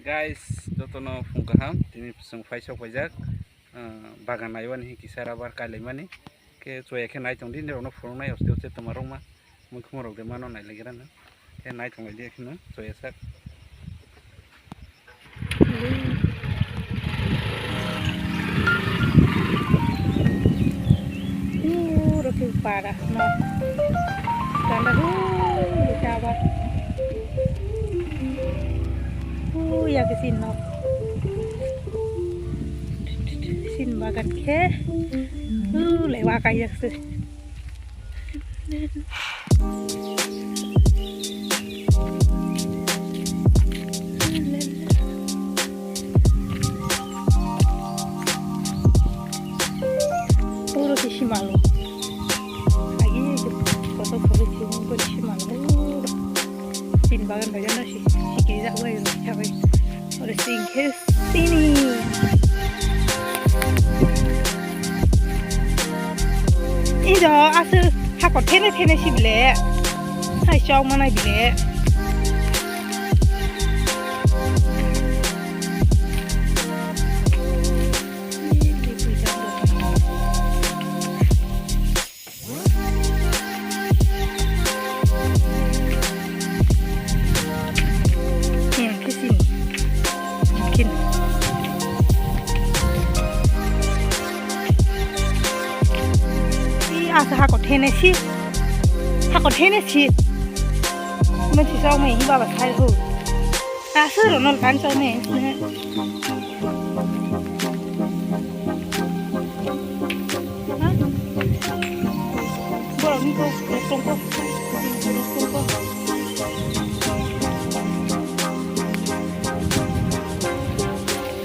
Guys, jotono phung kaham tini sung faisok faijak bagan naiwan hi kisar abar kalai mani ke choya ke nai tongdi ne rono phurung nai oste oste tomarong ma mukh morok de mano nai legira na ke nai tongai de khino choya sak Roti parah no tanda coba ya ke sini no sin bagan ke lewat kayak sih roti Shimano lagi foto-foto roti Shimano sin bagan bagan nasi kiri tak boleh capai oleh singkir sini ini dah asal hakot tene sih beli hai cong mana beli asa hakot Tennessee masih sao mày hi baba khai ho asa ro non kan sao mày bolong ni ko tongko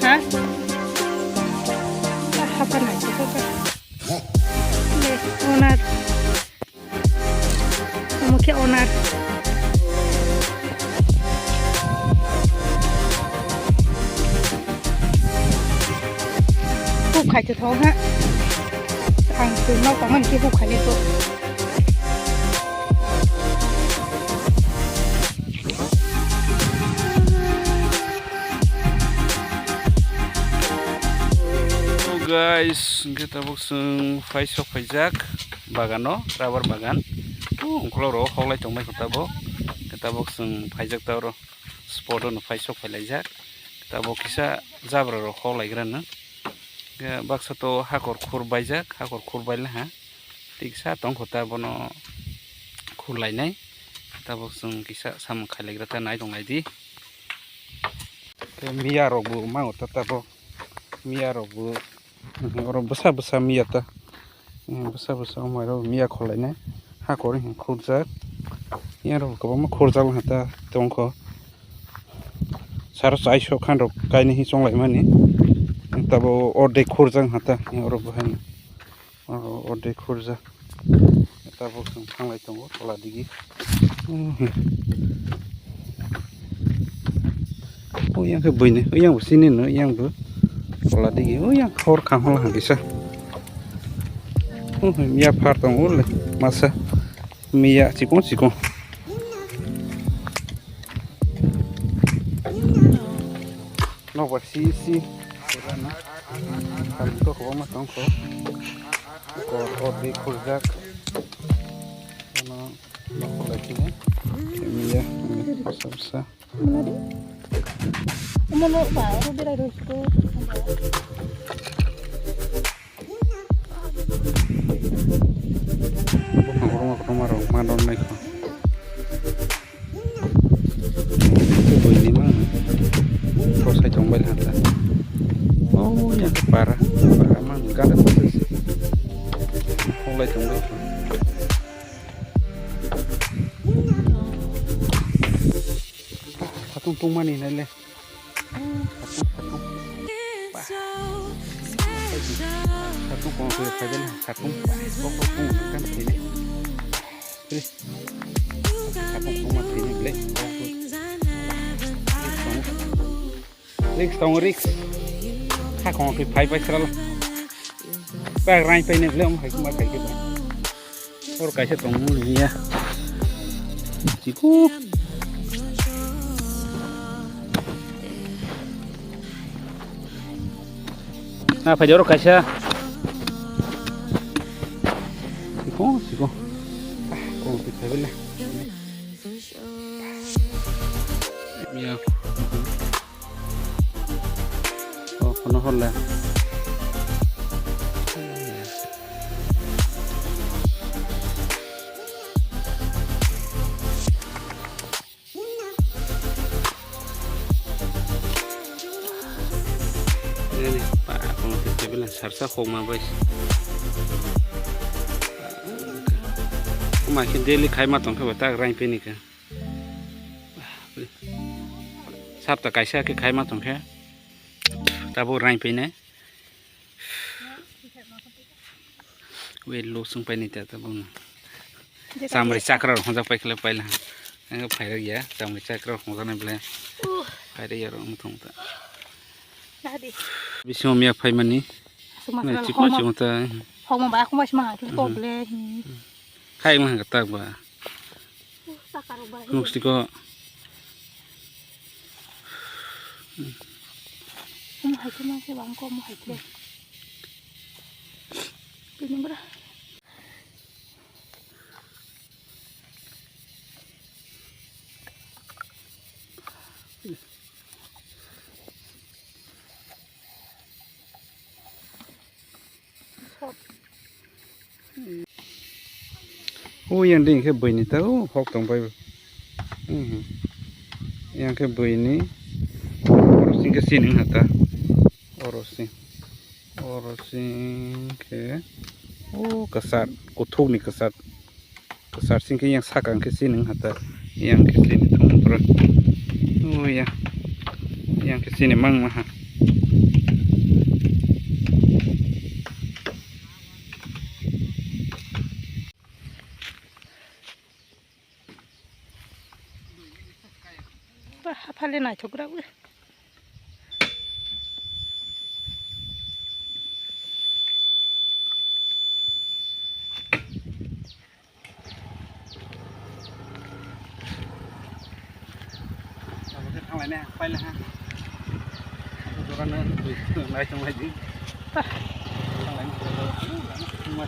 ha apa nak itu kan onar mungkin onarผู้ขายจะท้องฮะทางคือนอกของมันที่ผู้ขายในตัวguys kita boksung faisok faijak bagano rubber bagan ungkloro hawlai tongmai kotabo kita boksung faijak tawro sport no faisok failajak kita bokisa jabra ro hawlai grana baksa to hakor khur baijak hakor khur baila ha tiksa tong kotabo no khurlai nai kita boksung kisa sam khailagra ta nai tongai di miya robu mango tatabo miya robu orang besar miyata besar umairo miya kholai na hakor khurjak yaro kobama khurjak hata tongko sar chaisho khan rok kaini hi chonglai mani tabo orde khurjak hata yaro bahan orde khurjak tabo thanglai tongo tola digi yang ke buine yang sini no yang bu tola digi yang khor kham hala bisa Mia partong ule masa mia cikung no bersih karena kalau kau matang kau orde kurjak no lagi nih mia besar mana baru birai dosko rumah manon naik itu ini mah proses combel hata oh yang parah mah enggak ada proses mulai combel patung mani nale patung kau ke fajar patung kan ini Riks hakของพี่ไผ่ไปสระแปลงไรไปเนี่ยเรื่องให้มาไก่กันเพราะไก่จะตรงนี้จิกู น่าพยศกันใช่สิโก้โอ้ติดไปเลยมีอ่ะโอ้คนนู้นเลยนี่ป่าคนติดไปเลยสารสะโคมาไปมาคิดเดลิขายมาต้องเข้าไปตากไรไปนี่กันทราบแต่ไก่เชื่อคือขายมาต้องแค่ตาบูไรไปเนี่ยเวลูส่งไปนี่แต่ตาบูสามริจักรเราคงจะไปเคลียร์ไปละนั่นก็ไปได้เยอะสามริจักรเราคงจะไม่ไปเลยไปได้เยอะเราไม่ต้องแต่วิชวมีอะไรมันนี่นี่จิ๊กมาจิ๊กมาแต่พอมาบ้าเขาไม่มาทุกตัวเลย ใครมาหาตากบ่นุกสิก็ไม่หายที่นั่นใช่บ้างก็ไม่หายเลยปีนึงก็ได้โอ้ยังดิ้งแค่ใบนี่แต่โอ้พกต้องไปยังแค่ใบนี้โอรสิงก็สิ่งหนึ่งฮะตาโอรสิงแค่โอ้กษัตริย์กุทุกนี่กษัตริย์สิ่งที่ยังสักกันแค่สิ่งหนึ่งฮะตายังแค่สิ่งนี้ทั้งหมดโอ้ยังแค่สิ่งนี้มั่งมาฮะพาเล่นหน่อยชุกแล้วทางไหนเนี่ยไปเลยฮะดูกันนะดูไหนจังไรดิทางไหนมา